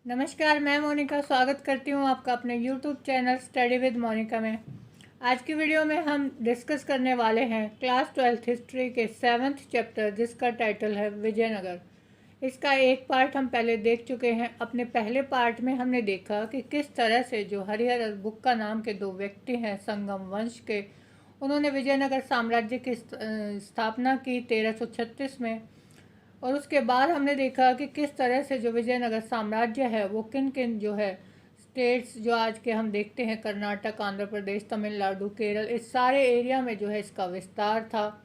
नमस्कार, मैं मोनिका स्वागत करती हूँ आपका अपने YouTube channel study with Monika में। आज की वीडियो में हम डिस्कस करने वाले हैं क्लास 12th हिस्ट्री के 7th चैप्टर, जिसका टाइटल है विजयनगर। इसका एक पार्ट हम पहले देख चुके हैं। अपने पहले पार्ट में हमने देखा कि किस तरह से जो हरिहर और बुक्का नाम के दो व्यक्ति हैं संगम वंश के, उन्होंने विजयनगर साम्राज्य की स्थापना की 1336 में। और उसके बाद हमने देखा कि किस तरह से जो विजयनगर साम्राज्य है वो किन किन जो है स्टेट्स जो आज के हम देखते हैं, कर्नाटक, आंध्र प्रदेश, तमिलनाडु, केरल, इस सारे एरिया में जो है इसका विस्तार था।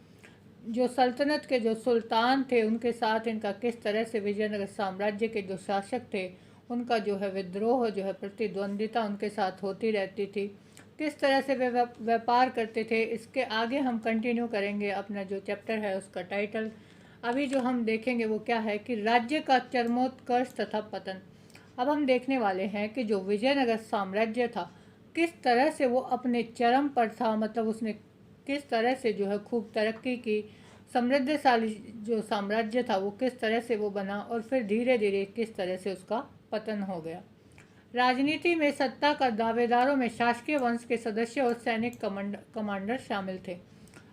जो सल्तनत के जो सुल्तान थे उनके साथ इनका किस तरह से विजयनगर साम्राज्य के जो शासक थे उनका जो है विद्रोह, जो है प्रतिद्वंदिता उनके साथ होती रहती थी। किस तरह से वे व्यापार करते थे, इसके आगे हम कंटिन्यू करेंगे। अपना जो चैप्टर है उसका टाइटल अभी जो हम देखेंगे वो क्या है कि राज्य का चरमोत्कर्ष तथा पतन। अब हम देखने वाले हैं कि जो विजयनगर साम्राज्य था किस तरह से वो अपने चरम पर था, मतलब उसने किस तरह से जो है खूब तरक्की की। समृद्धशाली जो साम्राज्य था वो किस तरह से वो बना और फिर धीरे धीरे किस तरह से उसका पतन हो गया। राजनीति में सत्ता का दावेदारों में शासकीय वंश के सदस्य और सैनिक कमांडर शामिल थे।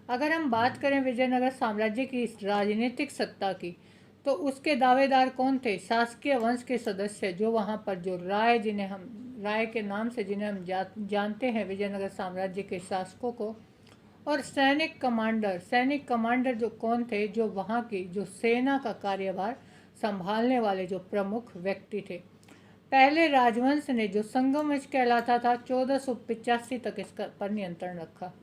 अगर हम बात करें विजयनगर साम्राज्य की राजनीतिक सत्ता की, तो उसके दावेदार कौन थे? शासकीय वंश के सदस्य, जो वहाँ पर जो राय के नाम से जिन्हें हम जानते हैं विजयनगर साम्राज्य के शासकों को। और सैनिक कमांडर जो कौन थे? जो वहाँ की जो सेना का कार्यभार संभालने वाले जो प्रमुख व्यक्ति थे। पहले राजवंश ने जो संगम वंश कहलाता था 1485 तक इसका पर नियंत्रण रखा।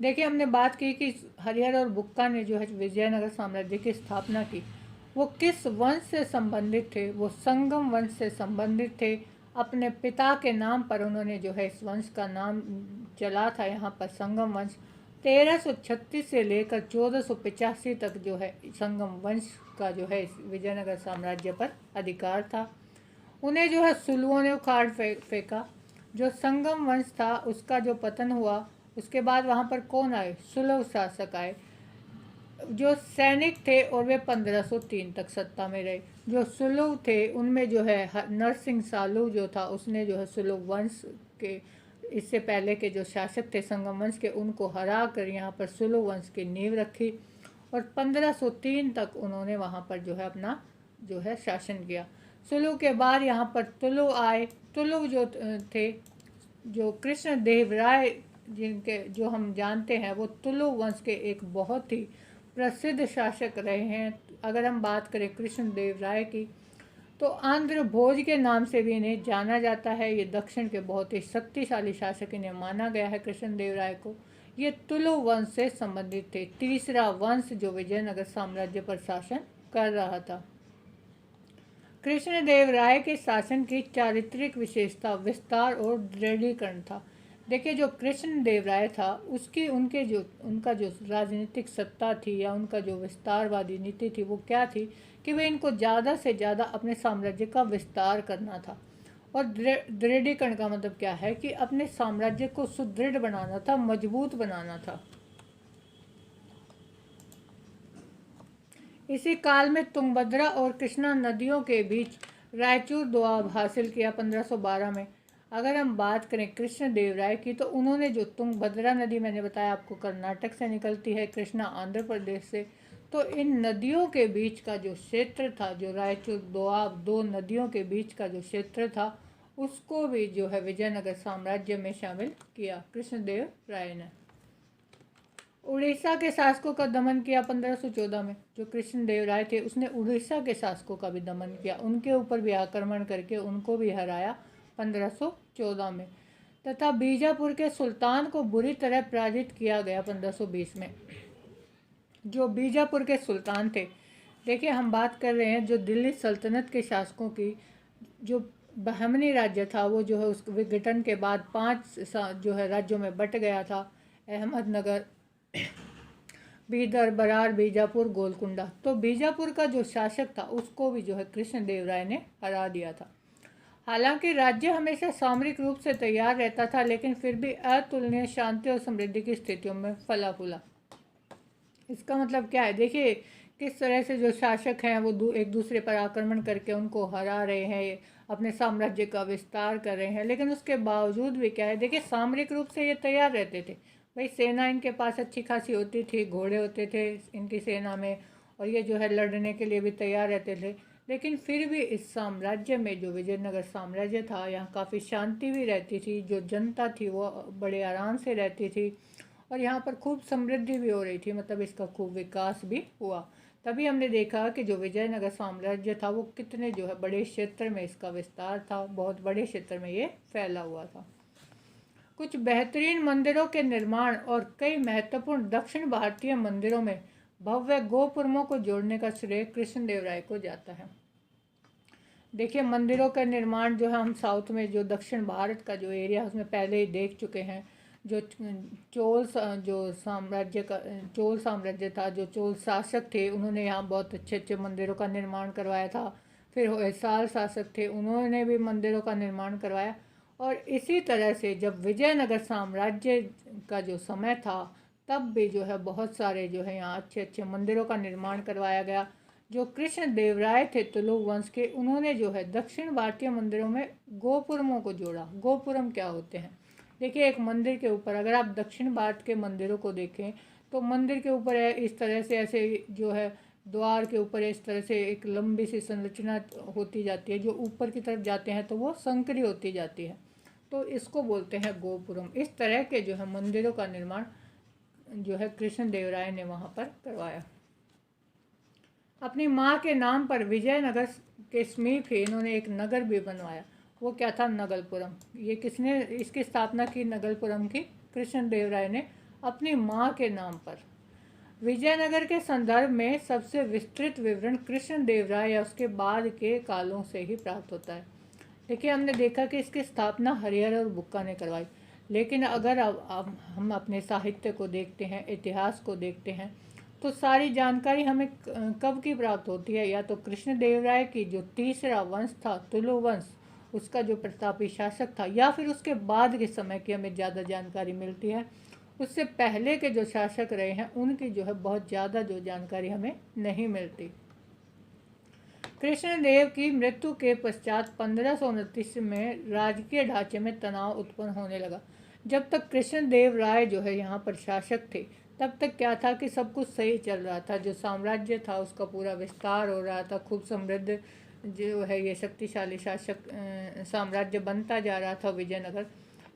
देखिए, हमने बात की कि हरिहर और बुक्का ने जो है विजयनगर साम्राज्य की स्थापना की, वो किस वंश से संबंधित थे? वो संगम वंश से संबंधित थे। अपने पिता के नाम पर उन्होंने जो है इस वंश का नाम चला था यहाँ पर संगम वंश। 1336 से लेकर 1485 तक जो है संगम वंश का जो है विजयनगर साम्राज्य पर अधिकार था। उन्हें जो है सुलुओं ने उखाड़ फेंका। जो संगम वंश था उसका जो पतन हुआ, उसके बाद वहाँ पर कौन आए? सुलभ शासक आए जो सैनिक थे, और वे 1503 तक सत्ता में रहे। जो सुलभ थे उनमें जो है नरसिंह सालू जो था, उसने जो है सुलभ वंश के इससे पहले के जो शासक थे संगम वंश के, उनको हरा कर यहाँ पर सुलभ वंश की नींव रखी। और 1503 तक उन्होंने वहाँ पर जो है अपना जो है शासन किया। सुलभ के बाद यहाँ पर तुलु आए। तुलु जो थे, जो कृष्णदेव राय जिनके जो हम जानते हैं, वो तुलु वंश के एक बहुत ही प्रसिद्ध शासक रहे हैं। अगर हम बात करें कृष्णदेव राय की, तो आंध्र भोज के नाम से भी इन्हें जाना जाता है। ये दक्षिण के बहुत ही शक्तिशाली शासक इन्हें माना गया है, कृष्णदेव राय को। ये तुलु वंश से संबंधित थे, तीसरा वंश जो विजयनगर साम्राज्य पर शासन कर रहा था। कृष्णदेव राय के शासन की चारित्रिक विशेषता विस्तार और दृढ़ीकरण था। देखिए, जो कृष्णदेव राय था उनका जो राजनीतिक सत्ता थी या उनका जो विस्तारवादी नीति थी, वो क्या थी कि वे इनको ज़्यादा से ज़्यादा अपने साम्राज्य का विस्तार करना था। और दृढ़ीकरण का मतलब क्या है कि अपने साम्राज्य को सुदृढ़ बनाना था, मजबूत बनाना था। इसी काल में तुंगभद्रा और कृष्णा नदियों के बीच रायचूर दोआब हासिल किया 1512 में। अगर हम बात करें कृष्णदेव राय की, तो उन्होंने जो तुंगभद्रा नदी, मैंने बताया आपको, कर्नाटक से निकलती है, कृष्णा आंध्र प्रदेश से, तो इन नदियों के बीच का जो क्षेत्र था, जो रायचूर दोआब दो नदियों के बीच का जो क्षेत्र था, उसको भी जो है विजयनगर साम्राज्य में शामिल किया कृष्णदेव राय ने। उड़ीसा के शासकों का दमन किया 1514 में। जो कृष्णदेव राय थे उसने उड़ीसा के शासकों का भी दमन किया, उनके ऊपर भी आक्रमण करके उनको भी हराया 1514 में। तथा बीजापुर के सुल्तान को बुरी तरह पराजित किया गया 1520 में। जो बीजापुर के सुल्तान थे, देखिए हम बात कर रहे हैं जो दिल्ली सल्तनत के शासकों की, जो बहमनी राज्य था वो जो है उस विघटन के बाद 5 जो है राज्यों में बट गया था। अहमदनगर, बीदर, बरार, बीजापुर, गोलकुंडा। तो बीजापुर का जो शासक था उसको भी जो है कृष्णदेव राय ने हरा दिया था। हालांकि राज्य हमेशा सामरिक रूप से तैयार रहता था, लेकिन फिर भी अतुलनीय शांति और समृद्धि की स्थितियों में फला फूला। इसका मतलब क्या है? देखिए किस तरह से जो शासक हैं वो एक दूसरे पर आक्रमण करके उनको हरा रहे हैं, अपने साम्राज्य का विस्तार कर रहे हैं। लेकिन उसके बावजूद भी क्या है, देखिए सामरिक रूप से ये तैयार रहते थे। भाई सेना इनके पास अच्छी खासी होती थी, घोड़े होते थे इनकी सेना में, और ये जो है लड़ने के लिए भी तैयार रहते थे। लेकिन फिर भी इस साम्राज्य में, जो विजयनगर साम्राज्य था, यहाँ काफ़ी शांति भी रहती थी, जो जनता थी वो बड़े आराम से रहती थी, और यहाँ पर खूब समृद्धि भी हो रही थी, मतलब इसका खूब विकास भी हुआ। तभी हमने देखा कि जो विजयनगर साम्राज्य था वो कितने जो है बड़े क्षेत्र में इसका विस्तार था, बहुत बड़े क्षेत्र में ये फैला हुआ था। कुछ बेहतरीन मंदिरों के निर्माण और कई महत्वपूर्ण दक्षिण भारतीय मंदिरों में भव्य गोपुरमों को जोड़ने का श्रेय कृष्णदेवराय को जाता है। देखिए मंदिरों का निर्माण जो है, हम साउथ में जो दक्षिण भारत का जो एरिया उसमें पहले ही देख चुके हैं। जो चोल साम्राज्य था, जो चोल शासक थे, उन्होंने यहाँ बहुत अच्छे अच्छे मंदिरों का निर्माण करवाया था। फिर होयसाल शासक थे, उन्होंने भी मंदिरों का निर्माण करवाया। और इसी तरह से जब विजयनगर साम्राज्य का जो समय था, तब भी जो है बहुत सारे जो है यहाँ अच्छे अच्छे मंदिरों का निर्माण करवाया गया। जो कृष्ण देवराय थे तुलु वंश के, उन्होंने जो है दक्षिण भारतीय मंदिरों में गोपुरमों को जोड़ा। गोपुरम क्या होते हैं? देखिए एक मंदिर के ऊपर, अगर आप दक्षिण भारत के मंदिरों को देखें तो मंदिर के ऊपर इस तरह से ऐसे जो है द्वार के ऊपर इस तरह से एक लंबी सी संरचना होती जाती है, जो ऊपर की तरफ जाते हैं तो वो संकरी होती जाती है, तो इसको बोलते हैं गोपुरम। इस तरह के जो है मंदिरों का निर्माण जो है कृष्ण देवराय ने वहाँ पर करवाया। अपनी माँ के नाम पर विजयनगर के समीप ही इन्होंने एक नगर भी बनवाया। वो क्या था? नगलपुरम। ये किसने इसकी स्थापना की नगलपुरम की? कृष्ण देवराय ने अपनी माँ के नाम पर। विजयनगर के संदर्भ में सबसे विस्तृत विवरण कृष्ण देवराय या उसके बाद के कालों से ही प्राप्त होता है। देखिए हमने देखा कि इसकी स्थापना हरिहर और बुक्का ने करवाई, लेकिन अगर अब हम अपने साहित्य को देखते हैं, इतिहास को देखते हैं, तो सारी जानकारी हमें कब की प्राप्त होती है? या तो कृष्ण देवराय की जो तीसरा वंश था तुलु वंश, उसका जो प्रतापी शासक था, या फिर उसके बाद के समय की हमें ज़्यादा जानकारी मिलती है। उससे पहले के जो शासक रहे हैं उनकी जो है बहुत ज़्यादा जो जानकारी हमें नहीं मिलती। कृष्णदेव की मृत्यु के पश्चात 1529 में राजकीय ढांचे में तनाव उत्पन्न होने लगा। जब तक कृष्णदेव राय जो है यहाँ पर शासक थे, तब तक क्या था कि सब कुछ सही चल रहा था। जो साम्राज्य था उसका पूरा विस्तार हो रहा था, खूब समृद्ध जो है ये शक्तिशाली शासक साम्राज्य बनता जा रहा था विजयनगर।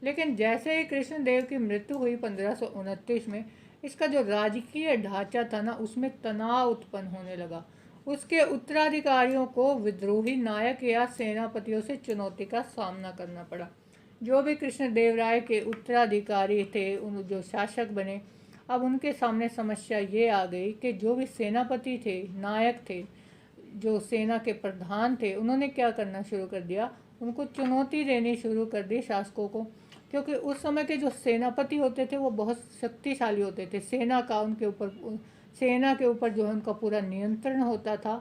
लेकिन जैसे ही कृष्णदेव की मृत्यु हुई 1529 में, इसका जो राजकीय ढांचा था ना, उसमें तनाव उत्पन्न होने लगा। उसके उत्तराधिकारियों को विद्रोही नायक या सेनापतियों से चुनौती का सामना करना पड़ा। जो भी कृष्णदेव राय के उत्तराधिकारी थे, उन जो शासक बने, अब उनके सामने समस्या ये आ गई कि जो भी सेनापति थे, नायक थे, जो सेना के प्रधान थे, उन्होंने क्या करना शुरू कर दिया? उनको चुनौती देनी शुरू कर दी शासकों को। क्योंकि उस समय के जो सेनापति होते थे वो बहुत शक्तिशाली होते थे, सेना के ऊपर जो है उनका पूरा नियंत्रण होता था।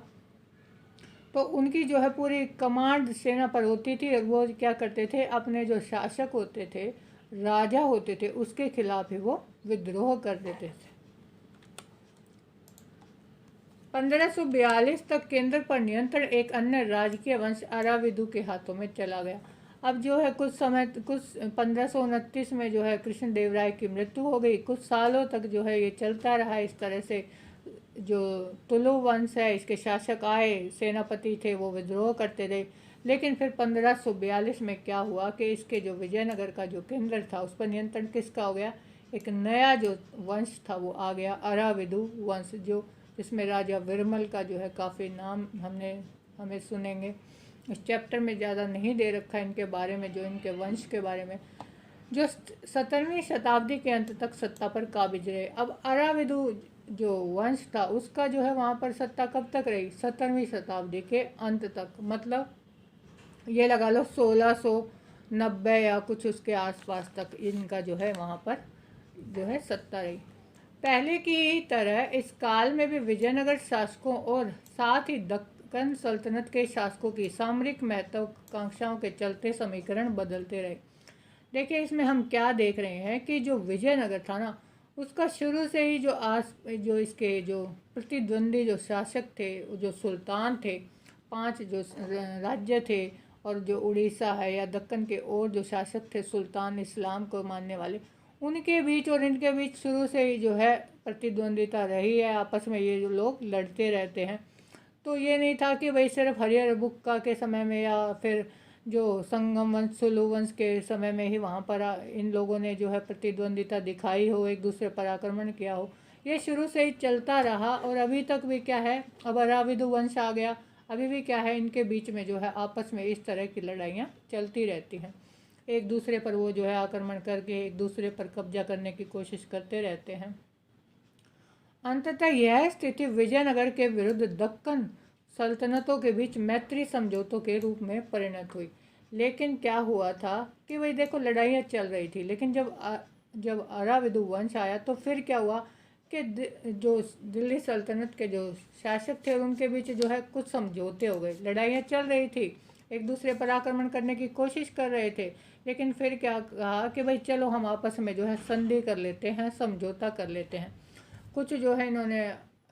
तो उनकी जो है पूरी कमांड सेना पर होती थी, और वो क्या करते थे? अपने जो शासक होते थे, राजा होते थे, उसके खिलाफ ही वो विद्रोह कर देते थे। 1542 तक केंद्र पर नियंत्रण एक अन्य राजकीय वंश अराविदु के हाथों में चला गया। अब जो है कुछ 1529 में जो है कृष्णदेव राय की मृत्यु हो गई। कुछ सालों तक जो है ये चलता रहा इस तरह से। जो तुलु वंश है, इसके शासक आए, सेनापति थे, वो विद्रोह करते रहे। लेकिन फिर 1542 में क्या हुआ कि इसके जो विजयनगर का जो केंद्र था, उस पर नियंत्रण किसका हो गया? एक नया जो वंश था वो आ गया, अराविदु वंश, जो जिसमें राजा विरमल का जो है काफ़ी नाम हमें सुनेंगे। इस चैप्टर में ज़्यादा नहीं दे रखा है इनके बारे में, जो इनके वंश के बारे में, जो 17वीं शताब्दी के अंत तक सत्ता पर काबिज रहे। अब अराविदु जो वंश था उसका जो है वहाँ पर सत्ता कब तक रही? 17वीं शताब्दी के अंत तक, मतलब ये लगा लो 1690 या कुछ उसके आसपास तक इनका जो है वहाँ पर जो है सत्ता रही। पहले की तरह इस काल में भी विजयनगर शासकों और साथ ही दक्कन सल्तनत के शासकों की सामरिक महत्वाकांक्षाओं के चलते समीकरण बदलते रहे। देखिए इसमें हम क्या देख रहे हैं कि जो विजयनगर था ना, उसका शुरू से ही जो इसके जो प्रतिद्वंदी जो शासक थे, जो सुल्तान थे, 5 जो राज्य थे, और जो उड़ीसा है या दक्कन के और जो शासक थे सुल्तान इस्लाम को मानने वाले, उनके बीच और इनके बीच शुरू से ही जो है प्रतिद्वंदिता रही है। आपस में ये जो लोग लड़ते रहते हैं। तो ये नहीं था कि भाई सिर्फ हरिहर बुक्का के समय में या फिर जो संगम वंश सुलु वंश के समय में ही वहाँ पर इन लोगों ने जो है प्रतिद्वंदिता दिखाई हो, एक दूसरे पर आक्रमण किया हो। ये शुरू से ही चलता रहा और अभी तक भी क्या है, अब अराविदु वंश आ गया, अभी भी क्या है, इनके बीच में जो है आपस में इस तरह की लड़ाइयाँ चलती रहती हैं। एक दूसरे पर वो जो है आक्रमण करके एक दूसरे पर कब्जा करने की कोशिश करते रहते हैं। अंततः यह स्थिति विजयनगर के विरुद्ध दक्कन सल्तनतों के बीच मैत्री समझौतों के रूप में परिणत हुई। लेकिन क्या हुआ था कि भाई देखो, लड़ाइयाँ चल रही थी, लेकिन जब अराविदु वंश आया तो फिर क्या हुआ कि जो दिल्ली सल्तनत के जो शासक थे उनके बीच जो है कुछ समझौते हो गए। लड़ाइयाँ चल रही थी, एक दूसरे पर आक्रमण करने की कोशिश कर रहे थे, लेकिन फिर क्या कहा कि भाई चलो हम आपस में जो है संधि कर लेते हैं, समझौता कर लेते हैं। कुछ जो है इन्होंने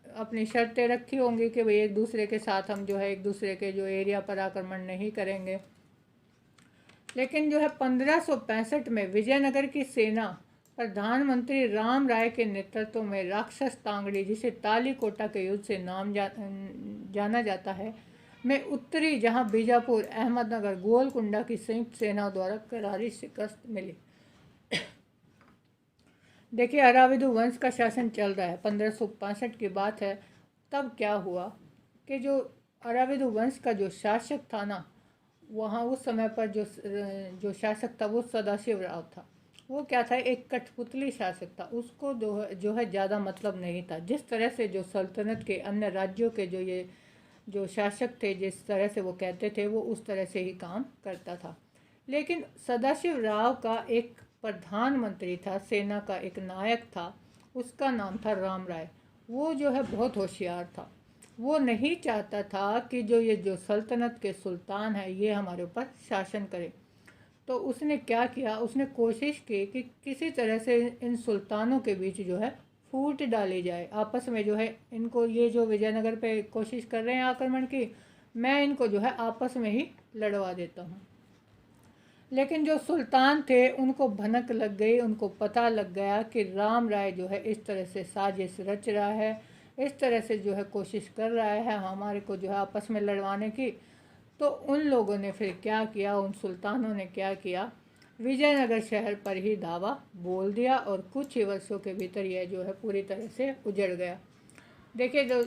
अपनी शर्तें रखी होंगी कि भाई एक दूसरे के साथ हम जो है एक दूसरे के जो एरिया पर आक्रमण नहीं करेंगे। लेकिन जो है 1565 में विजयनगर की सेना प्रधानमंत्री राम राय के नेतृत्व में राक्षस तांगड़ी, जिसे तालीकोटा के युद्ध से जाना जाता है, में उत्तरी, जहां बीजापुर, अहमदनगर, गोलकुंडा की संयुक्त सेनाओं द्वारा करारी शिकस्त मिली। देखिए, अराविदु वंश का शासन चल रहा है, 1565 की बात है। तब क्या हुआ कि जो अराविदु वंश का जो शासक था ना, वहाँ उस समय पर जो शासक था वो सदाशिव राव था। वो क्या था, एक कठपुतली शासक था। उसको जो है ज़्यादा मतलब नहीं था। जिस तरह से जो सल्तनत के अन्य राज्यों के जो शासक थे, जिस तरह से वो कहते थे, वो उस तरह से ही काम करता था। लेकिन सदाशिव राव का एक प्रधानमंत्री था, सेना का एक नायक था, उसका नाम था राम राय। वो जो है बहुत होशियार था। वो नहीं चाहता था कि जो सल्तनत के सुल्तान है ये हमारे ऊपर शासन करे। तो उसने क्या किया, उसने कोशिश की कि किसी तरह से इन सुल्तानों के बीच जो है फूट डाली जाए। आपस में जो है इनको, ये जो विजयनगर पे कोशिश कर रहे हैं आक्रमण की, मैं इनको जो है आपस में ही लड़वा देता हूँ। लेकिन जो सुल्तान थे उनको भनक लग गई, उनको पता लग गया कि राम राय जो है इस तरह से साजिश रच रहा है, इस तरह से जो है कोशिश कर रहा है हमारे को जो है आपस में लड़वाने की। तो उन लोगों ने फिर क्या किया, उन सुल्तानों ने क्या किया, विजयनगर शहर पर ही धावा बोल दिया और कुछ ही वर्षों के भीतर यह जो है पूरी तरह से उजड़ गया। देखिए, जो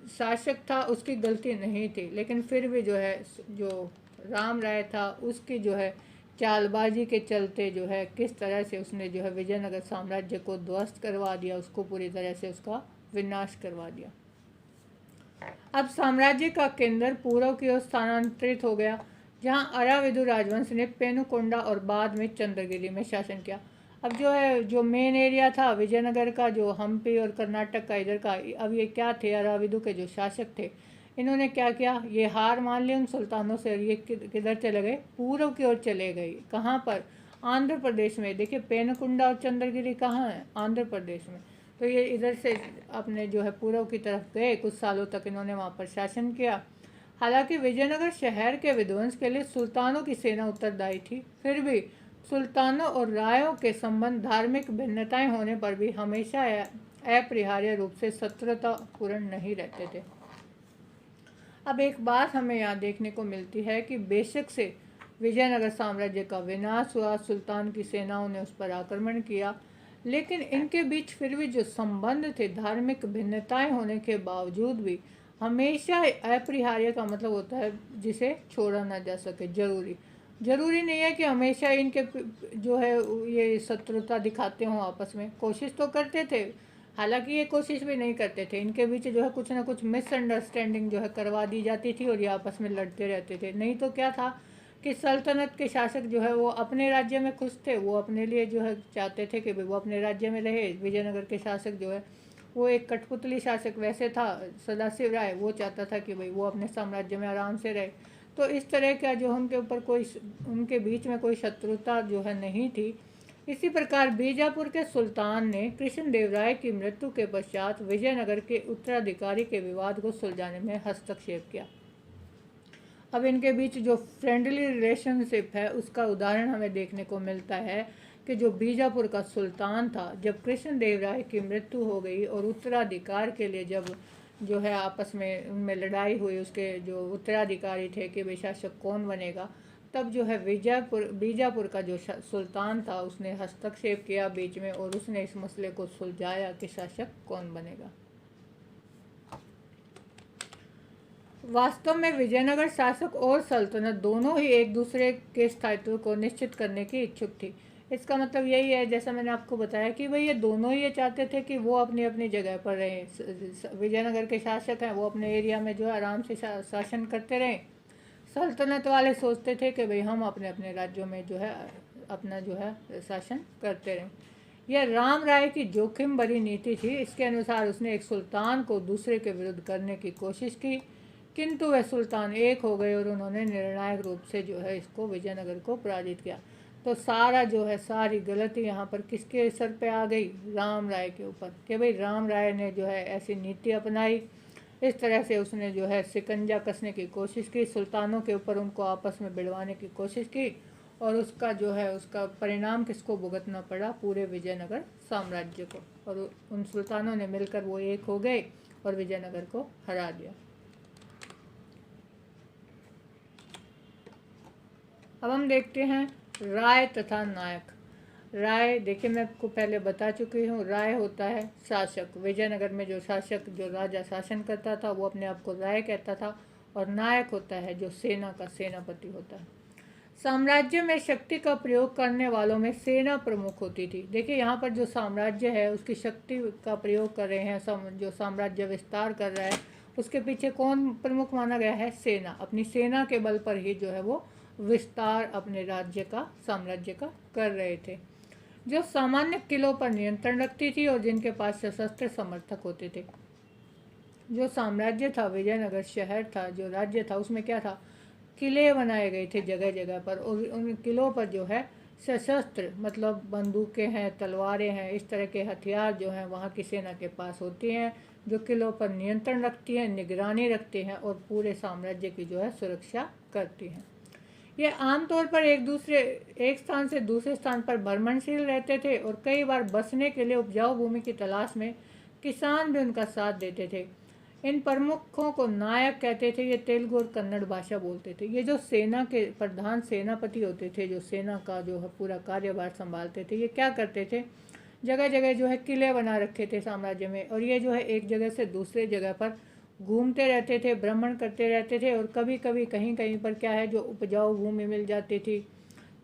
शासक था उसकी गलती नहीं थी, लेकिन फिर भी जो है जो राम राय था उसकी जो है चालबाजी के चलते जो है किस तरह से उसने जो है विजयनगर साम्राज्य को ध्वस्त करवा दिया, उसको पूरी तरह से उसका विनाश करवा दिया। अब साम्राज्य का केंद्र पूर्व की ओर स्थानांतरित हो गया, जहां अराविदु राजवंश ने पेनुकोंडा और बाद में चंद्रगिरी में शासन किया। अब जो है जो मेन एरिया था विजयनगर का, जो हम्पी और कर्नाटक का इधर का, अब ये क्या थे, अराविदु के जो शासक थे, इन्होंने क्या किया, ये हार मान ली उन सुल्तानों से। ये किधर चले गए, पूर्व की ओर चले गए। कहाँ पर, आंध्र प्रदेश में। देखिए, पेनुकुंडा और चंद्रगिरी कहाँ है, आंध्र प्रदेश में। तो ये इधर से अपने जो है पूर्व की तरफ गए। कुछ सालों तक इन्होंने वहाँ पर शासन किया। हालांकि विजयनगर शहर के विध्वंस के लिए सुल्तानों की सेना उत्तरदायी थी, फिर भी सुल्तानों और रायों के संबंध धार्मिक भिन्नताएं होने पर भी हमेशा अपरिहार्य रूप से शत्रुतापूर्ण नहीं रहते थे। अब एक बात हमें यहाँ देखने को मिलती है कि बेशक से विजयनगर साम्राज्य का विनाश हुआ, सुल्तान की सेनाओं ने उस पर आक्रमण किया, लेकिन इनके बीच फिर भी जो संबंध थे, धार्मिक भिन्नताएं होने के बावजूद भी हमेशा अपरिहार्य का मतलब होता है जिसे छोड़ा ना जा सके। जरूरी नहीं है कि हमेशा इनके जो है ये शत्रुता दिखाते हों आपस में, कोशिश तो करते थे। हालांकि ये कोशिश भी नहीं करते थे, इनके बीच जो है कुछ ना कुछ मिसअंडरस्टैंडिंग जो है करवा दी जाती थी और ये आपस में लड़ते रहते थे। नहीं तो क्या था कि सल्तनत के शासक जो है वो अपने राज्य में खुश थे, वो अपने लिए जो है चाहते थे कि भाई वो अपने राज्य में रहे। विजयनगर के शासक जो है वो एक कठपुतली शासक वैसे था, सदाशिव राय, वो चाहता था कि भाई वो अपने साम्राज्य में आराम से रहे। तो इस तरह का जो उनके ऊपर कोई, उनके बीच में कोई शत्रुता जो है नहीं थी। इसी प्रकार बीजापुर के सुल्तान ने कृष्णदेवराय की मृत्यु के पश्चात विजयनगर के उत्तराधिकारी के विवाद को सुलझाने में हस्तक्षेप किया। अब इनके बीच जो फ्रेंडली रिलेशनशिप है उसका उदाहरण हमें देखने को मिलता है कि जो बीजापुर का सुल्तान था, जब कृष्णदेवराय की मृत्यु हो गई और उत्तराधिकार के लिए जब जो है आपस में उनमें लड़ाई हुई, उसके जो उत्तराधिकारी थे कि भाई शासक कौन बनेगा, तब जो है बीजापुर का जो सुल्तान था उसने हस्तक्षेप किया बीच में और उसने इस मसले को सुलझाया कि शासक कौन बनेगा। वास्तव में विजयनगर शासक और सल्तनत दोनों ही एक दूसरे के स्थायित्व को निश्चित करने की इच्छुक थी। इसका मतलब यही है, जैसा मैंने आपको बताया कि भाई ये दोनों ही ये चाहते थे कि वो अपनी अपनी जगह पर रहें। विजयनगर के शासक हैं वो अपने एरिया में जो है आराम से शासन करते रहें। सल्तनत वाले सोचते थे कि भाई हम अपने अपने राज्यों में जो है अपना जो है शासन करते रहें। यह राम राय की जोखिम भरी नीति थी। इसके अनुसार उसने एक सुल्तान को दूसरे के विरुद्ध करने की कोशिश की, किंतु वह सुल्तान एक हो गए और उन्होंने निर्णायक रूप से जो है इसको विजयनगर को पराजित किया। तो सारा जो है सारी गलती यहाँ पर किसके सर पे आ गई? राम राय के ऊपर, कि भाई राम राय ने जो है ऐसी नीति अपनाई, इस तरह से उसने जो है शिकंजा कसने की कोशिश की, सुल्तानों के ऊपर उनको आपस में भिड़वाने की कोशिश की, और उसका जो है उसका परिणाम किसको भुगतना पड़ा? पूरे विजयनगर साम्राज्य को। और उन सुल्तानों ने मिलकर वो एक हो गए और विजयनगर को हरा दिया। अब हम देखते हैं राय तथा नायक। राय देखिए मैं आपको पहले बता चुकी हूँ, राय होता है शासक। विजयनगर में जो शासक जो राजा शासन करता था वो अपने आप को राय कहता था, और नायक होता है जो सेना का सेनापति होता है। साम्राज्य में शक्ति का प्रयोग करने वालों में सेना प्रमुख होती थी। देखिए यहाँ पर जो साम्राज्य है उसकी शक्ति का प्रयोग कर रहे हैं, जो साम्राज्य विस्तार कर रहा है उसके पीछे कौन प्रमुख माना गया है? सेना। अपनी सेना के बल पर ही जो है वो विस्तार अपने राज्य का, साम्राज्य का कर रहे थे। जो सामान्य किलों पर नियंत्रण रखती थी और जिनके पास सशस्त्र समर्थक होते थे। जो साम्राज्य था, विजयनगर शहर था, जो राज्य था, उसमें क्या था? किले बनाए गए थे जगह जगह पर, और उन किलों पर जो है सशस्त्र मतलब बंदूकें हैं, तलवारें हैं, इस तरह के हथियार जो हैं वहाँ की सेना के पास होती हैं, जो किलों पर नियंत्रण रखती हैं, निगरानी रखती हैं और पूरे साम्राज्य की जो है सुरक्षा करती हैं। ये आमतौर पर एक स्थान से दूसरे स्थान पर भ्रमणशील रहते थे और कई बार बसने के लिए उपजाऊ भूमि की तलाश में किसान भी उनका साथ देते थे। इन प्रमुखों को नायक कहते थे। ये तेलुगु और कन्नड़ भाषा बोलते थे। ये जो सेना के प्रधान सेनापति होते थे, जो सेना का जो है पूरा कार्यभार संभालते थे, ये क्या करते थे? जगह जगह जो है किले बना रखे थे साम्राज्य में, और ये जो है एक जगह से दूसरे जगह पर घूमते रहते थे, भ्रमण करते रहते थे, और कभी कभी कहीं कहीं पर क्या है जो उपजाऊ भूमि मिल जाती थी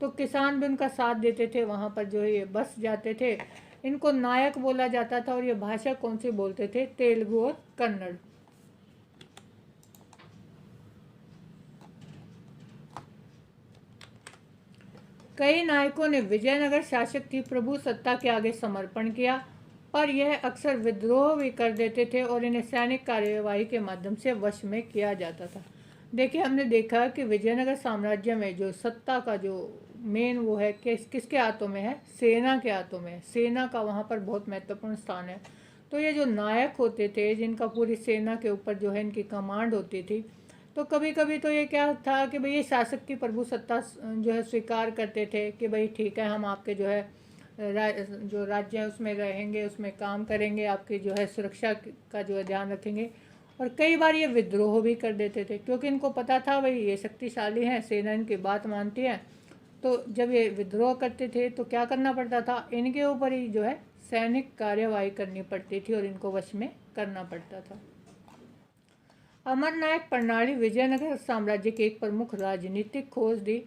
तो किसान भी उनका साथ देते थे, वहाँ पर जो है ये बस जाते थे। इनको नायक बोला जाता था। और ये भाषा कौन सी बोलते थे? तेलुगु और कन्नड़। कई नायकों ने विजयनगर शासक की प्रभु सत्ता के आगे समर्पण किया, पर यह अक्सर विद्रोह भी कर देते थे और इन्हें सैनिक कार्यवाही के माध्यम से वश में किया जाता था। देखिए हमने देखा कि विजयनगर साम्राज्य में जो सत्ता का जो मेन वो है कि किसके हाथों में है? सेना के हाथों में है। सेना का वहाँ पर बहुत महत्वपूर्ण स्थान है। तो ये जो नायक होते थे, जिनका पूरी सेना के ऊपर जो है इनकी कमांड होती थी, तो कभी कभी तो ये क्या था कि भाई ये शासक की प्रभु सत्ता जो है स्वीकार करते थे कि भाई ठीक है, हम आपके जो है जो राज्य है उसमें रहेंगे, उसमें काम करेंगे, आपकी जो है सुरक्षा का जो है ध्यान रखेंगे। और कई बार ये विद्रोह भी कर देते थे, क्योंकि इनको पता था भाई ये शक्तिशाली हैं, सेना इनकी बात मानती है। तो जब ये विद्रोह करते थे तो क्या करना पड़ता था? इनके ऊपर ही जो है सैनिक कार्यवाही करनी पड़ती थी और इनको वश में करना पड़ता था। अमरनायक प्रणाली विजयनगर साम्राज्य की एक प्रमुख राजनीतिक खोज थी।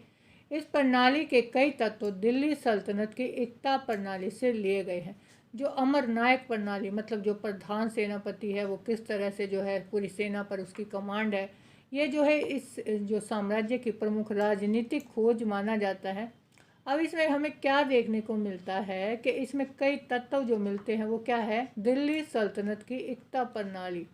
इस प्रणाली के कई तत्व दिल्ली सल्तनत की एकता प्रणाली से लिए गए हैं। जो अमरनायक प्रणाली मतलब जो प्रधान सेनापति है वो किस तरह से जो है पूरी सेना पर उसकी कमांड है, ये जो है इस जो साम्राज्य की प्रमुख राजनीतिक खोज माना जाता है। अब इसमें हमें क्या देखने को मिलता है कि इसमें कई तत्व जो मिलते हैं वो क्या है? दिल्ली सल्तनत की एकता प्रणाली।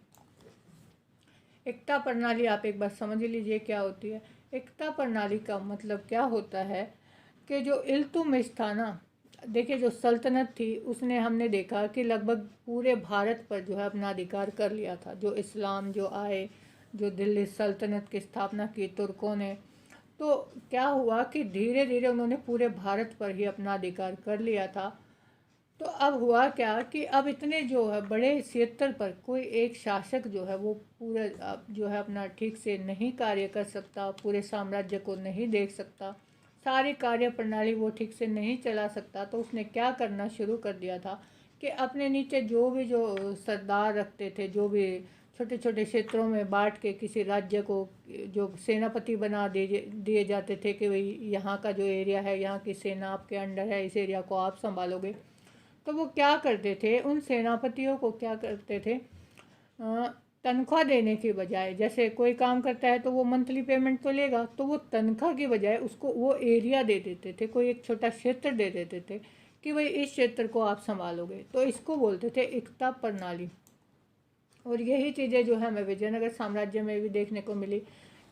एकता प्रणाली आप एक बार समझ लीजिए क्या होती है। एकता प्रणाली का मतलब क्या होता है कि जो इल्तुमिश था ना, देखिए जो सल्तनत थी उसने हमने देखा कि लगभग पूरे भारत पर जो है अपना अधिकार कर लिया था। जो इस्लाम जो आए, जो दिल्ली सल्तनत की स्थापना की तुर्कों ने, तो क्या हुआ कि धीरे धीरे उन्होंने पूरे भारत पर ही अपना अधिकार कर लिया था। तो अब हुआ क्या कि अब इतने जो है बड़े क्षेत्र पर कोई एक शासक जो है वो पूरे जो है अपना ठीक से नहीं कार्य कर सकता, पूरे साम्राज्य को नहीं देख सकता, सारी कार्य प्रणाली वो ठीक से नहीं चला सकता। तो उसने क्या करना शुरू कर दिया था कि अपने नीचे जो भी जो सरदार रखते थे, जो भी छोटे छोटे क्षेत्रों में बांट के किसी राज्य को जो सेनापति बना दिए जाते थे कि भाई यहाँ का जो एरिया है, यहाँ की सेना आपके अंडर है, इस एरिया को आप संभालोगे। तो वो क्या करते थे, उन सेनापतियों को क्या करते थे, तनख्वाह देने की बजाय, जैसे कोई काम करता है तो वो मंथली पेमेंट तो लेगा, तो वो तनख्वाह की बजाय उसको वो एरिया दे देते थे, कोई एक छोटा क्षेत्र दे देते थे कि भाई इस क्षेत्र को आप संभालोगे। तो इसको बोलते थे एकता प्रणाली। और यही चीज़ें जो है हमें विजयनगर साम्राज्य में भी देखने को मिली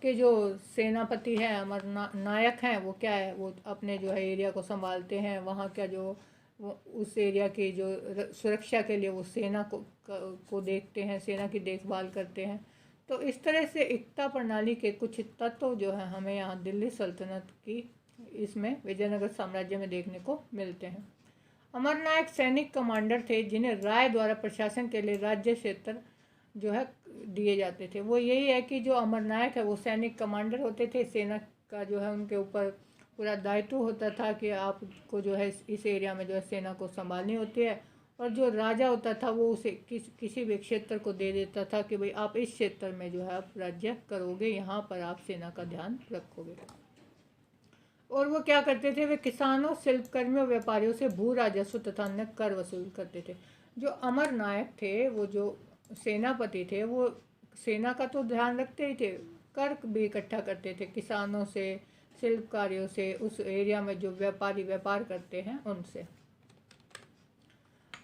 कि जो सेनापति हैं, अमर नायक हैं, वो क्या है, वो अपने जो है एरिया को संभालते हैं। वहाँ का जो उस एरिया की जो सुरक्षा के लिए वो सेना को देखते हैं, सेना की देखभाल करते हैं। तो इस तरह से एकता प्रणाली के कुछ तत्व जो है हमें यहाँ दिल्ली सल्तनत की इसमें विजयनगर साम्राज्य में देखने को मिलते हैं। अमरनायक सैनिक कमांडर थे जिन्हें राय द्वारा प्रशासन के लिए राज्य क्षेत्र जो है दिए जाते थे। वो यही है कि जो अमरनायक है वो सैनिक कमांडर होते थे, सेना का जो है उनके ऊपर पूरा दायित्व होता था कि आपको जो है इस एरिया में जो है सेना को संभालनी होती है। और जो राजा होता था वो उसे किसी भी क्षेत्र को दे देता था कि भाई आप इस क्षेत्र में जो है आप राज्य करोगे, यहाँ पर आप सेना का ध्यान रखोगे। और वो क्या करते थे, वे किसानों, शिल्पकर्मियों, व्यापारियों से भू राजस्व तथा अन्य कर वसूल करते थे। जो अमर नायक थे, वो जो सेनापति थे, वो सेना का तो ध्यान रखते ही थे, कर भी इकट्ठा करते थे किसानों से, शिल्पकारियों से, उस एरिया में जो व्यापारी व्यापार करते हैं उनसे।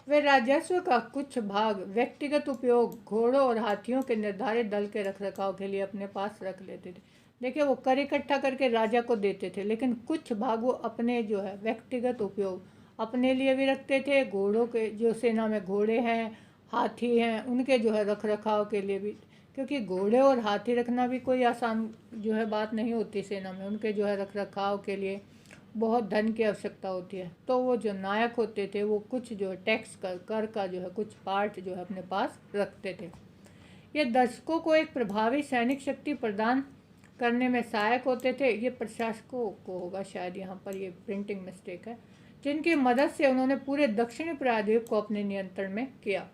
वे राजस्व का कुछ भाग व्यक्तिगत उपयोग, घोड़ों और हाथियों के निर्धारित दल के रखरखाव के लिए अपने पास रख लेते थे। देखिए वो कर इकट्ठा करके राजा को देते थे, लेकिन कुछ भाग वो अपने जो है व्यक्तिगत उपयोग अपने लिए भी रखते थे। घोड़ों के जो सेना में घोड़े हैं, हाथी हैं, उनके जो है रख रखाव के लिए भी, क्योंकि घोड़े और हाथी रखना भी कोई आसान जो है बात नहीं होती सेना में। उनके जो है रख रखाव के लिए बहुत धन की आवश्यकता होती है। तो वो जो नायक होते थे वो कुछ जो टैक्स कर का जो है कुछ पार्ट जो है अपने पास रखते थे। ये दर्शकों को एक प्रभावी सैनिक शक्ति प्रदान करने में सहायक होते थे। ये प्रशासकों को होगा शायद, यहाँ पर ये प्रिंटिंग मिस्टेक है, जिनकी मदद से उन्होंने पूरे दक्षिणी प्रायद्वीप को अपने नियंत्रण में किया।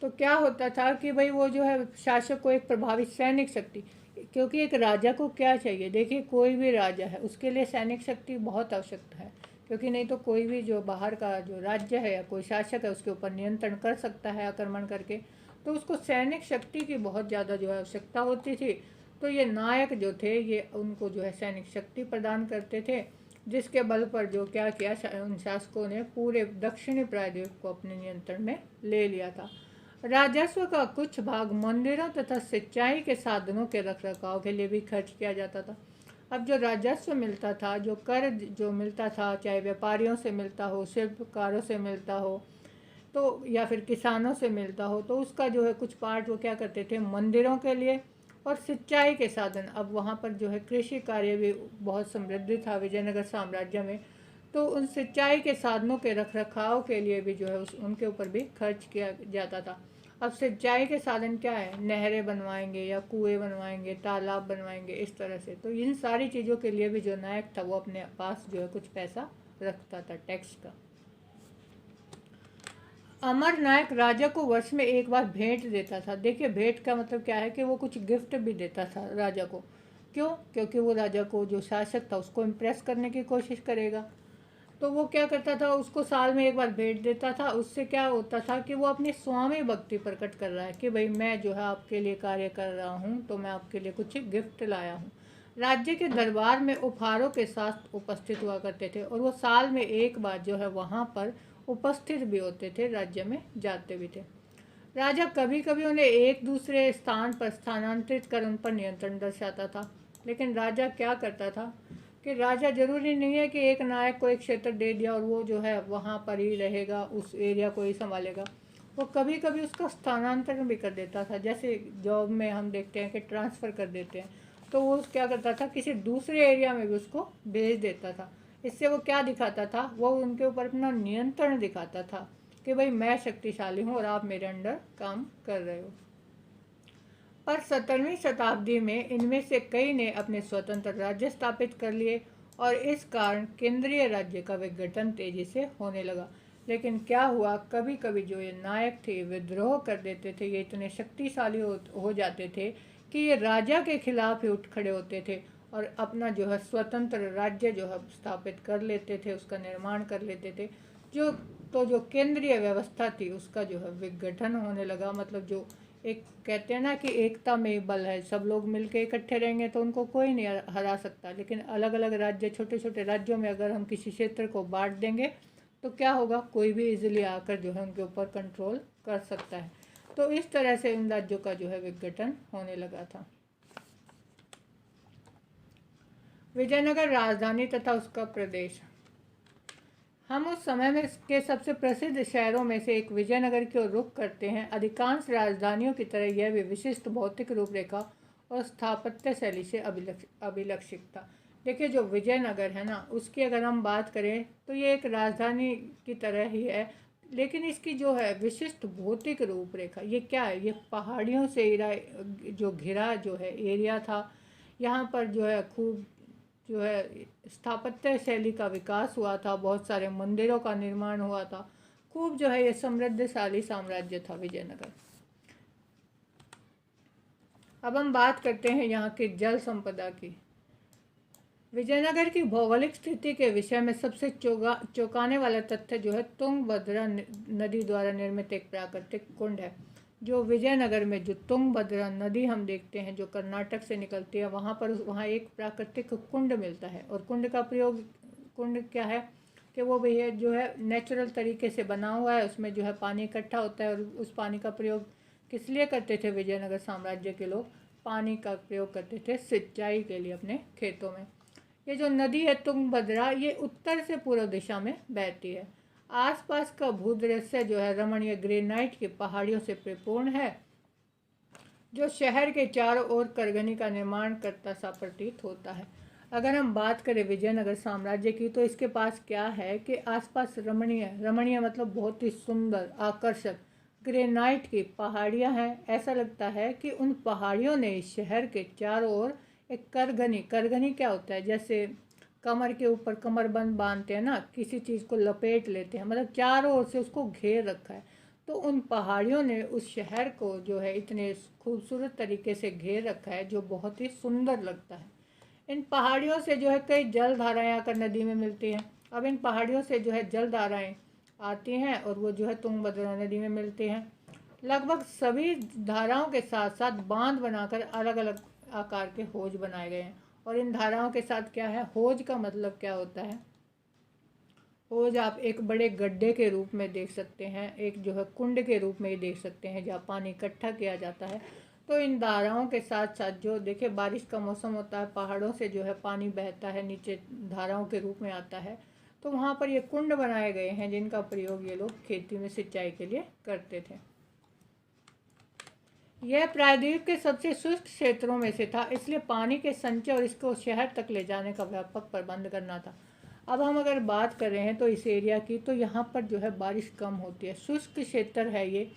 तो क्या होता था कि भाई वो जो है शासक को एक प्रभावी सैनिक शक्ति, क्योंकि एक राजा को क्या चाहिए, देखिए कोई भी राजा है उसके लिए सैनिक शक्ति बहुत आवश्यकता है, क्योंकि नहीं तो कोई भी जो बाहर का जो राज्य है या कोई शासक है उसके ऊपर नियंत्रण कर सकता है आक्रमण करके। तो उसको सैनिक शक्ति की बहुत ज़्यादा जो है आवश्यकता होती थी। तो ये नायक जो थे ये उनको जो है सैनिक शक्ति प्रदान करते थे, जिसके बल पर जो क्या किया, उन शासकों ने पूरे दक्षिणी प्रायद्वीप को अपने नियंत्रण में ले लिया था। राजस्व का कुछ भाग मंदिरों तथा सिंचाई के साधनों के रखरखाव के लिए भी खर्च किया जाता था। अब जो राजस्व मिलता था, जो कर जो मिलता था, चाहे व्यापारियों से मिलता हो, शिल्पकारों से मिलता हो, तो या फिर किसानों से मिलता हो, तो उसका जो है कुछ पार्ट वो क्या करते थे मंदिरों के लिए। और सिंचाई के साधन, अब वहाँ पर जो है कृषि कार्य भी बहुत समृद्ध था विजयनगर साम्राज्य में, तो उन सिंचाई के साधनों के रखरखाव के लिए भी जो है उनके ऊपर भी खर्च किया जाता था। अब सिंचाई के साधन क्या है, नहरें बनवाएंगे या कुएं बनवाएंगे, तालाब बनवाएंगे, इस तरह से। तो इन सारी चीज़ों के लिए भी जो नायक था वो अपने पास जो है कुछ पैसा रखता था टैक्स का। अमर नायक राजा को वर्ष में एक बार भेंट देता था। देखिए भेंट का मतलब क्या है कि वो कुछ गिफ्ट भी देता था राजा को। क्यों? क्योंकि वो राजा को जो शासक था उसको इम्प्रेस करने की कोशिश करेगा। तो वो क्या करता था, उसको साल में एक बार भेंट देता था। उससे क्या होता था कि वो अपनी स्वामी भक्ति प्रकट कर रहा है कि भाई मैं जो है आपके लिए कार्य कर रहा हूँ, तो मैं आपके लिए कुछ गिफ्ट लाया हूँ। राज्य के दरबार में उपहारों के साथ उपस्थित हुआ करते थे, और वो साल में एक बार जो है वहाँ पर उपस्थित भी होते थे, राज्य में जाते भी थे। राजा कभी कभी उन्हें एक दूसरे स्थान पर स्थानांतरित कर उन पर नियंत्रण दर्शाता था। लेकिन राजा क्या करता था कि राजा ज़रूरी नहीं है कि एक नायक को एक क्षेत्र दे दिया और वो जो है वहाँ पर ही रहेगा, उस एरिया को ही संभालेगा। वो कभी कभी उसका स्थानांतरण भी कर देता था, जैसे जॉब में हम देखते हैं कि ट्रांसफ़र कर देते हैं, तो वो क्या करता था, किसी दूसरे एरिया में भी उसको भेज देता था। इससे वो क्या दिखाता था, वो उनके ऊपर अपना नियंत्रण दिखाता था कि भाई मैं शक्तिशाली हूँ और आप मेरे अंडर काम कर रहे हो। पर 17वीं शताब्दी में इनमें से कई ने अपने स्वतंत्र राज्य स्थापित कर लिए और इस कारण केंद्रीय राज्य का विघटन तेजी से होने लगा। लेकिन क्या हुआ, कभी कभी जो ये नायक थे विद्रोह कर देते थे, ये इतने शक्तिशाली हो जाते थे कि ये राजा के खिलाफ ही उठ खड़े होते थे और अपना जो है स्वतंत्र राज्य जो है स्थापित कर लेते थे, उसका निर्माण कर लेते थे। जो केंद्रीय व्यवस्था थी उसका जो है विघटन होने लगा। मतलब जो एक कहते हैं ना कि एकता में बल है, सब लोग मिलकर इकट्ठे रहेंगे तो उनको कोई नहीं हरा सकता। लेकिन अलग अलग राज्य, छोटे छोटे राज्यों में अगर हम किसी क्षेत्र को बांट देंगे तो क्या होगा, कोई भी इजीली आकर जो है उनके ऊपर कंट्रोल कर सकता है। तो इस तरह से इन राज्यों का जो है विघटन होने लगा था। विजयनगर राजधानी तथा उसका प्रदेश। हम उस समय में के सबसे प्रसिद्ध शहरों में से एक विजयनगर की ओर रुख करते हैं। अधिकांश राजधानियों की तरह यह भी विशिष्ट भौतिक रूपरेखा और स्थापत्य शैली से अभिलक्षित था। देखिए जो विजयनगर है ना, उसकी अगर हम बात करें तो ये एक राजधानी की तरह ही है, लेकिन इसकी जो है विशिष्ट भौतिक रूपरेखा ये क्या है, ये पहाड़ियों से जो घिरा जो है एरिया था। यहाँ पर जो है खूब जो है स्थापत्य शैली का विकास हुआ था, बहुत सारे मंदिरों का निर्माण हुआ था, खूब जो है ये समृद्धशाली साम्राज्य था विजयनगर। अब हम बात करते हैं यहाँ की जल संपदा की। विजयनगर की भौगोलिक स्थिति के विषय में सबसे चौंकाने वाला तथ्य जो है तुंगभद्रा नदी द्वारा निर्मित एक प्राकृतिक कुंड है। जो विजयनगर में जो तुंगभद्रा नदी हम देखते हैं जो कर्नाटक से निकलती है, वहाँ एक प्राकृतिक कुंड मिलता है। और कुंड क्या है कि वो भैया जो है नेचुरल तरीके से बना हुआ है, उसमें जो है पानी इकट्ठा होता है और उस पानी का प्रयोग किस लिए करते थे विजयनगर साम्राज्य के लोग, पानी का प्रयोग करते थे सिंचाई के लिए अपने खेतों में। ये जो नदी है तुंगभद्रा, ये उत्तर से पूर्व दिशा में बहती है। आसपास का भूदृश्य जो है रमणीय ग्रेनाइट की पहाड़ियों से परिपूर्ण है, जो शहर के चारों ओर करगनी का निर्माण करता सा प्रतीत होता है। अगर हम बात करें विजयनगर साम्राज्य की, तो इसके पास क्या है कि आसपास रमणीय मतलब बहुत ही सुंदर, आकर्षक ग्रेनाइट की पहाड़ियाँ हैं। ऐसा लगता है कि उन पहाड़ियों ने इस शहर के चारों ओर एक करगनी क्या होता है, जैसे कमर के ऊपर कमरबंद बांधते हैं ना, किसी चीज़ को लपेट लेते हैं, मतलब चारों ओर से उसको घेर रखा है। तो उन पहाड़ियों ने उस शहर को जो है इतने खूबसूरत तरीके से घेर रखा है जो बहुत ही सुंदर लगता है। इन पहाड़ियों से जो है कई जल धाराएँ आकर नदी में मिलती हैं। अब इन पहाड़ियों से जो है जल धाराएँ आती हैं और वो जो है तुंगभद्रा नदी में मिलती हैं। लगभग सभी धाराओं के साथ साथ बांध बनाकर अलग अलग आकार के हौज बनाए गए हैं। और इन धाराओं के साथ क्या है, हौज का मतलब क्या होता है, हौज आप एक बड़े गड्ढे के रूप में देख सकते हैं, एक जो है कुंड के रूप में ही देख सकते हैं जहाँ पानी इकट्ठा किया जाता है। तो इन धाराओं के साथ साथ जो देखिए बारिश का मौसम होता है, पहाड़ों से जो है पानी बहता है नीचे धाराओं के रूप में आता है, तो वहाँ पर ये कुंड बनाए गए हैं जिनका प्रयोग ये लोग खेती में सिंचाई के लिए करते थे। यह प्रायद्वीप के सबसे शुष्क क्षेत्रों में से था, इसलिए पानी के संचय और इसको शहर तक ले जाने का व्यापक प्रबंध करना था। अब हम अगर बात कर रहे हैं तो इस एरिया की, तो यहाँ पर जो है बारिश कम होती है, शुष्क क्षेत्र है ये।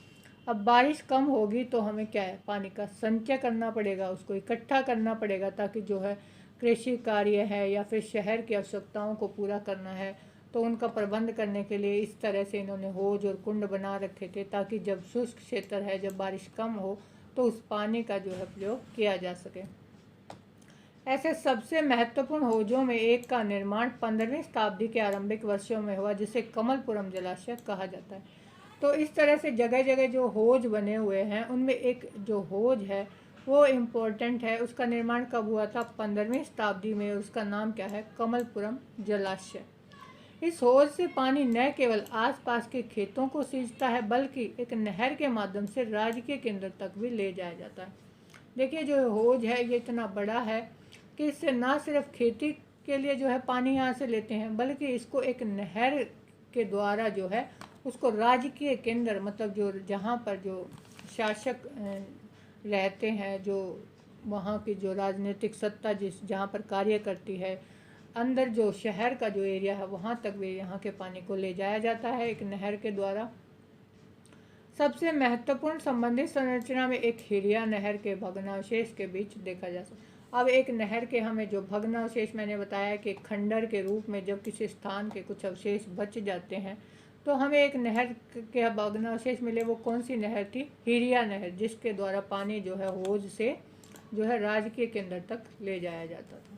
अब बारिश कम होगी तो हमें क्या है, पानी का संचय करना पड़ेगा, उसको इकट्ठा करना पड़ेगा, ताकि जो है कृषि कार्य है या फिर शहर की आवश्यकताओं को पूरा करना है, तो उनका प्रबंध करने के लिए इस तरह से इन्होंने हौज और कुंड बना रखे थे, ताकि जब शुष्क क्षेत्र है, जब बारिश कम हो तो उस पानी का जो है प्रयोग किया जा सके। ऐसे सबसे महत्वपूर्ण हौजों में एक का निर्माण 15वीं शताब्दी के आरंभिक वर्षों में हुआ, जिसे कमलपुरम जलाशय कहा जाता है। तो इस तरह से जगह जगह जो हौज बने हुए हैं, उनमें एक जो हौज है वो इम्पोर्टेंट है। उसका निर्माण कब हुआ था, 15वीं शताब्दी में। उसका नाम क्या है, कमलपुरम जलाशय। इस हौज से पानी न केवल आसपास के खेतों को सींचता है, बल्कि एक नहर के माध्यम से राज्य के केंद्र तक भी ले जाया जाता है। देखिए जो हौज है ये इतना बड़ा है कि इससे न सिर्फ खेती के लिए जो है पानी यहाँ से लेते हैं, बल्कि इसको एक नहर के द्वारा जो है उसको राजकीय केंद्र, मतलब जो जहाँ पर जो शासक रहते हैं, जो वहाँ की जो राजनीतिक सत्ता जहाँ पर कार्य करती है, अंदर जो शहर का जो एरिया है वहाँ तक भी यहाँ के पानी को ले जाया जाता है एक नहर के द्वारा। सबसे महत्वपूर्ण संबंधित संरचना में एक हिरिया नहर के भग्नावशेष के बीच देखा जा सकता। अब एक नहर के हमें जो भग्नावशेष मैंने बताया कि खंडर के रूप में जब किसी स्थान के कुछ अवशेष बच जाते हैं तो हमें एक नहर के भग्नावशेष मिले। वो कौन सी नहर थी? हिरिया नहर, जिसके द्वारा पानी जो है हौज से जो है राजकीय केंद्र तक ले जाया जाता था।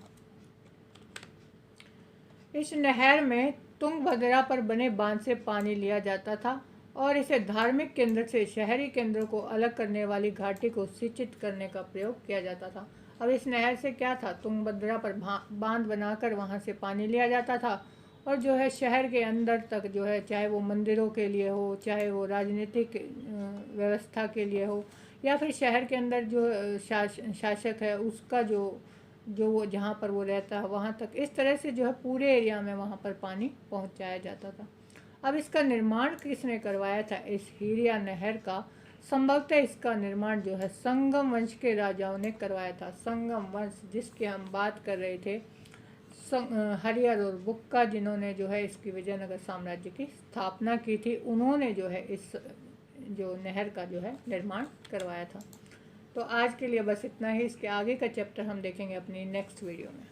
इस नहर में तुंगभद्रा पर बने बांध से पानी लिया जाता था और इसे धार्मिक केंद्र से शहरी केंद्रों को अलग करने वाली घाटी को सिंचित करने का प्रयोग किया जाता था। अब इस नहर से क्या था? तुंगभद्रा पर बांध बनाकर वहाँ से पानी लिया जाता था और जो है शहर के अंदर तक जो है, चाहे वो मंदिरों के लिए हो, चाहे वो राजनीतिक व्यवस्था के लिए हो, या फिर शहर के अंदर जो शासक है उसका जो वो जहाँ पर वो रहता है वहाँ तक, इस तरह से जो है पूरे एरिया में वहाँ पर पानी पहुँचाया जाता था। अब इसका निर्माण किसने करवाया था? इस हिरिया नहर का संभवतः इसका निर्माण जो है संगम वंश के राजाओं ने करवाया था। संगम वंश जिसकी हम बात कर रहे थे, हरिहर और बुक्का, जिन्होंने जो है इसकी विजयनगर साम्राज्य की स्थापना की थी, उन्होंने जो है इस जो नहर का जो है निर्माण करवाया था। तो आज के लिए बस इतना ही। इसके आगे का चैप्टर हम देखेंगे अपनी नेक्स्ट वीडियो में।